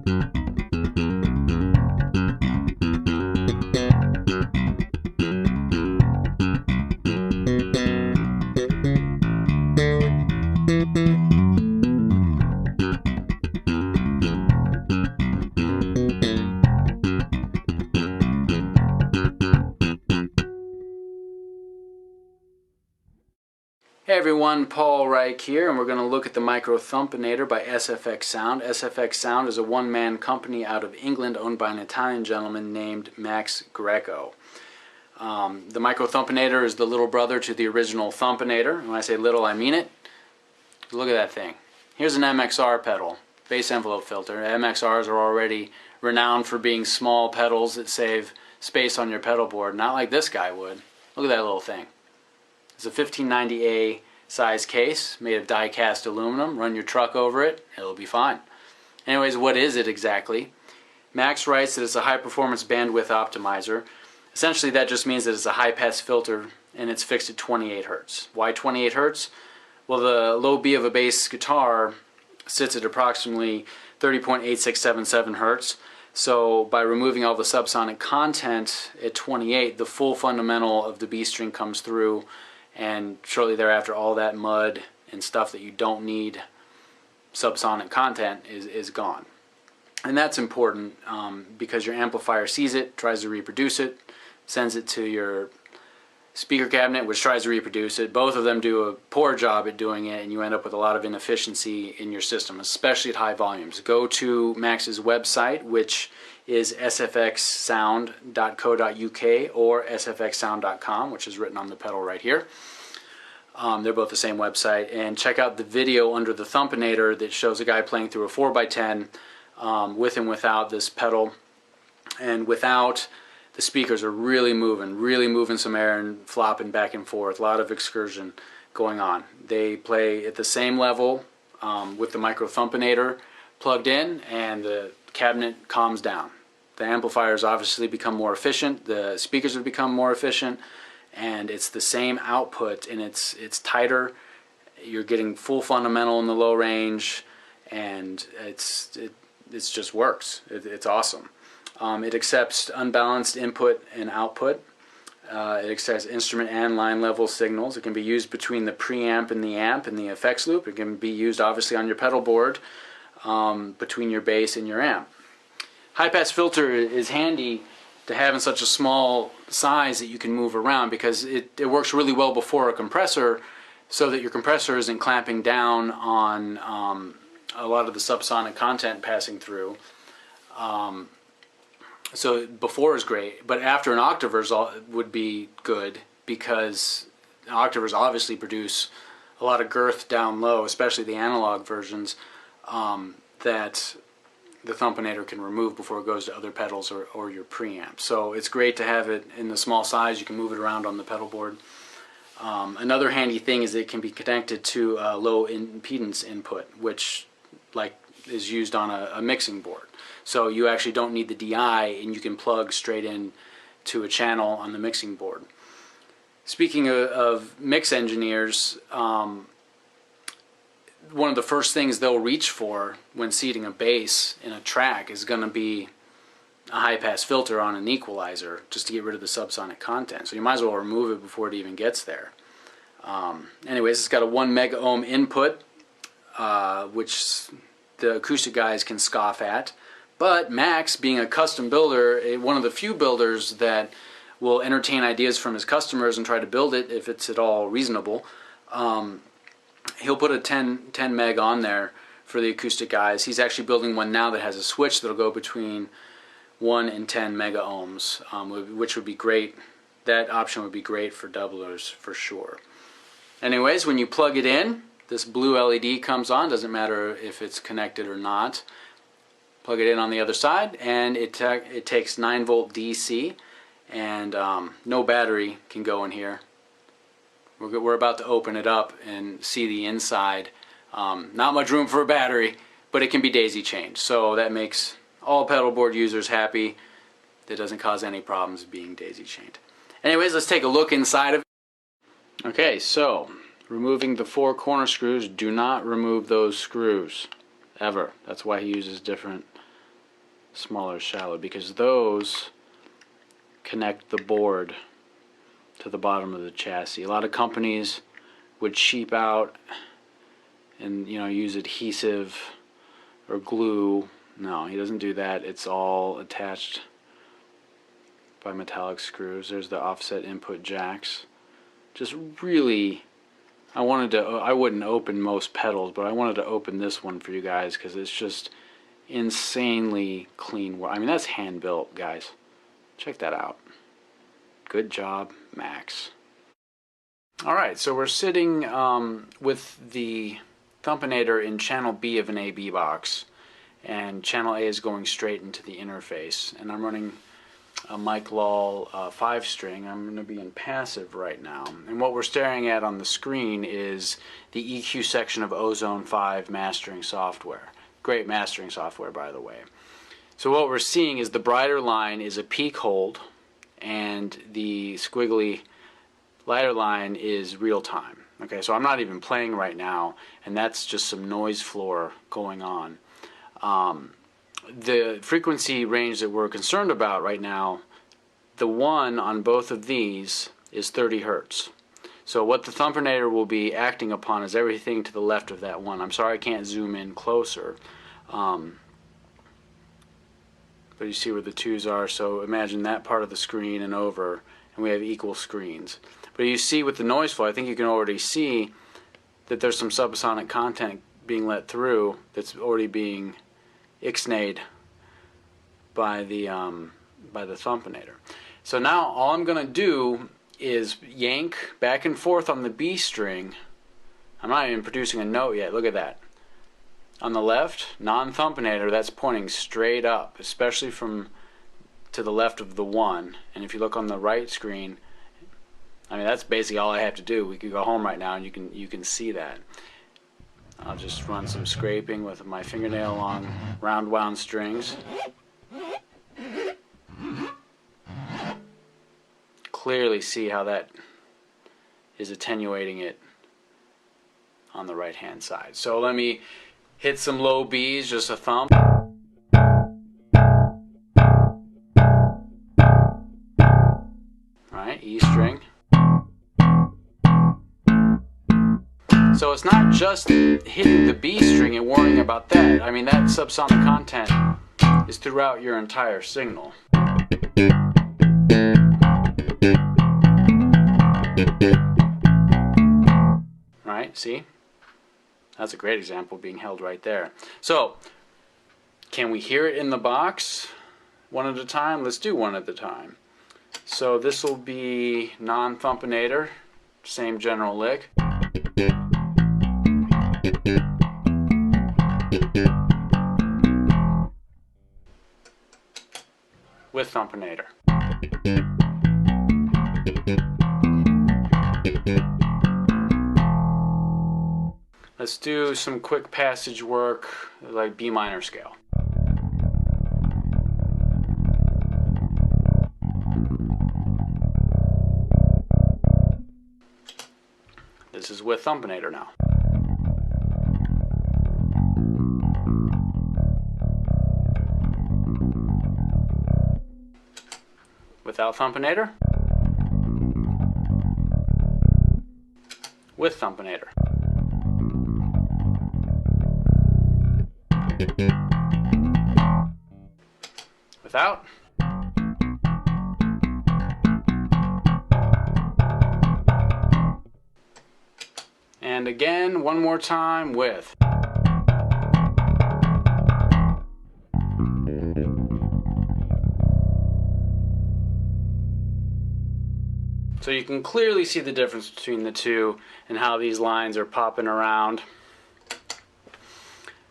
Hey everyone, Paul Reich here, and we're going to look at the micro-Thumpinator by SFX Sound. SFX Sound is a one-man company out of England owned by an Italian gentleman named Max Greco. The micro-Thumpinator is the little brother to the original Thumpinator. When I say little, I mean it. Look at that thing. Here's an MXR pedal, bass envelope filter. MXRs are already renowned for being small pedals that save space on your pedal board, not like this guy would. Look at that little thing. It's a 1590A size case made of die-cast aluminum. Run your truck over it, it'll be fine. Anyways, what is it exactly? Max writes that it's a high-performance bandwidth optimizer. Essentially, that just means that it's a high-pass filter and it's fixed at 28 Hz. Why 28 Hz? Well, the low B of a bass guitar sits at approximately 30.8677 Hz. So by removing all the subsonic content at 28, the full fundamental of the B string comes through, and shortly thereafter all that mud and stuff that you don't need subsonic content is gone. And that's important because your amplifier sees it, tries to reproduce it, sends it to your speaker cabinet, which tries to reproduce it. Both of them do a poor job at doing it, and you end up with a lot of inefficiency in your system, especially at high volumes. Go to Max's website, which is sfxsound.co.uk or sfxsound.com, which is written on the pedal right here. They're both the same website. And check out the video under the Thumpinator that shows a guy playing through a 4x10 with and without this pedal. And without, the speakers are really moving some air and flopping back and forth. A lot of excursion going on. They play at the same level with the micro-Thumpinator plugged in, and the cabinet calms down. The amplifiers obviously become more efficient, the speakers have become more efficient, and it's the same output, and it's tighter. You're getting full fundamental in the low range, and it just works. It's awesome. It accepts unbalanced input and output. It accepts instrument and line level signals. It can be used between the preamp and the amp and the effects loop. It can be used obviously on your pedal board between your bass and your amp. High pass filter is handy to have in such a small size that you can move around, because it works really well before a compressor, so that your compressor isn't clamping down on a lot of the subsonic content passing through. So before is great, but after an octaverse would be good, because octavers obviously produce a lot of girth down low, especially the analog versions, that the Thumpinator can remove before it goes to other pedals or your preamp. So it's great to have it in the small size. You can move it around on the pedal board. Another handy thing is that it can be connected to low impedance input, which is used on a mixing board. So you actually don't need the DI, and you can plug straight in to a channel on the mixing board. Speaking of mix engineers, one of the first things they'll reach for when seating a bass in a track is going to be a high-pass filter on an equalizer, just to get rid of the subsonic content. So you might as well remove it before it even gets there. Anyways, it's got a 1 mega ohm input, which the acoustic guys can scoff at. But Max, being a custom builder, one of the few builders that will entertain ideas from his customers and try to build it if it's at all reasonable, he'll put a 10 meg on there for the acoustic guys. He's actually building one now that has a switch that'll go between 1 and 10 mega ohms, which would be great. That option would be great for doublers for sure. Anyways, when you plug it in, this blue LED comes on. Doesn't matter if it's connected or not. Plug it in on the other side, and it takes 9 volt DC, and no battery can go in here. We're about to open it up and see the inside. Not much room for a battery, but it can be daisy chained, so that makes all pedal board users happy. That doesn't cause any problems being daisy chained. Anyways, let's take a look inside of it. Okay, so removing the 4 corner screws. Do not remove those screws ever. That's why he uses different smaller shallow, because those connect the board to the bottom of the chassis. A lot of companies would cheap out and use adhesive or glue. No, he doesn't do that. It's all attached by metallic screws. There's the offset input jacks. Just really, I wouldn't open most pedals, but I wanted to open this one for you guys because it's just insanely clean work. I mean, that's hand built, guys. Check that out. Good job, Max. Alright, so we're sitting with the Thumpinator in channel B of an AB box, and channel A is going straight into the interface, and I'm running a Mike Lal 5-string. I'm going to be in passive right now, and what we're staring at on the screen is the EQ section of Ozone 5 mastering software. Great mastering software, by the way. So what we're seeing is the brighter line is a peak hold, and the squiggly lighter line is real time. Okay, so I'm not even playing right now, and that's just some noise floor going on. The frequency range that we're concerned about right now, the one on both of these is 30 Hertz. So what the Thumpinator will be acting upon is everything to the left of that one. I'm sorry I can't zoom in closer. But you see where the twos are, so imagine that part of the screen and over, and we have equal screens. But you see with the noise flow, I think you can already see that there's some subsonic content being let through that's already being ixnayed by the Thumpinator. So now all I'm going to do is yank back and forth on the B string. I'm not even producing a note yet. Look at that. On the left, non-Thumpinator, that's pointing straight up, especially from to the left of the 1. And if you look on the right screen, I mean, that's basically all I have to do. We could go home right now and you can see that. I'll just run some scraping with my fingernail on round wound strings. Clearly see how that is attenuating it on the right hand side. So let me hit some low B's, just a thump. Alright, E string. So it's not just hitting the B string and worrying about that. I mean, that subsonic content is throughout your entire signal. Right, see? That's a great example being held right there. So, can we hear it in the box one at a time? Let's do one at a time. So this will be non-Thumpinator, same general lick. With Thumpinator. Let's do some quick passage work like B minor scale. This is with Thumpinator now. Without Thumpinator. With Thumpinator. Without. And again, one more time with. So you can clearly see the difference between the two and how these lines are popping around.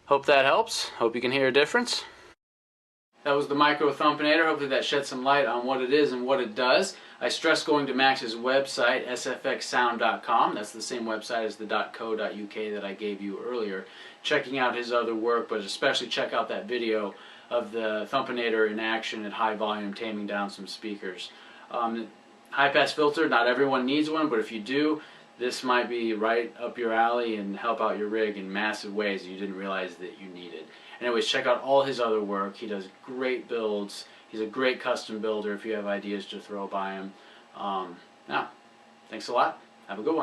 Hope that helps. Hope you can hear a difference. That was the micro-Thumpinator. Hopefully that shed some light on what it is and what it does. I stress going to Max's website, sfxsound.com. That's the same website as the .co.uk that I gave you earlier. Checking out his other work, but especially check out that video of the Thumpinator in action at high volume, taming down some speakers. High pass filter, not everyone needs one, but if you do, this might be right up your alley and help out your rig in massive ways you didn't realize that you needed. Anyways, check out all his other work. He does great builds. He's a great custom builder if you have ideas to throw by him. Yeah, thanks a lot. Have a good one.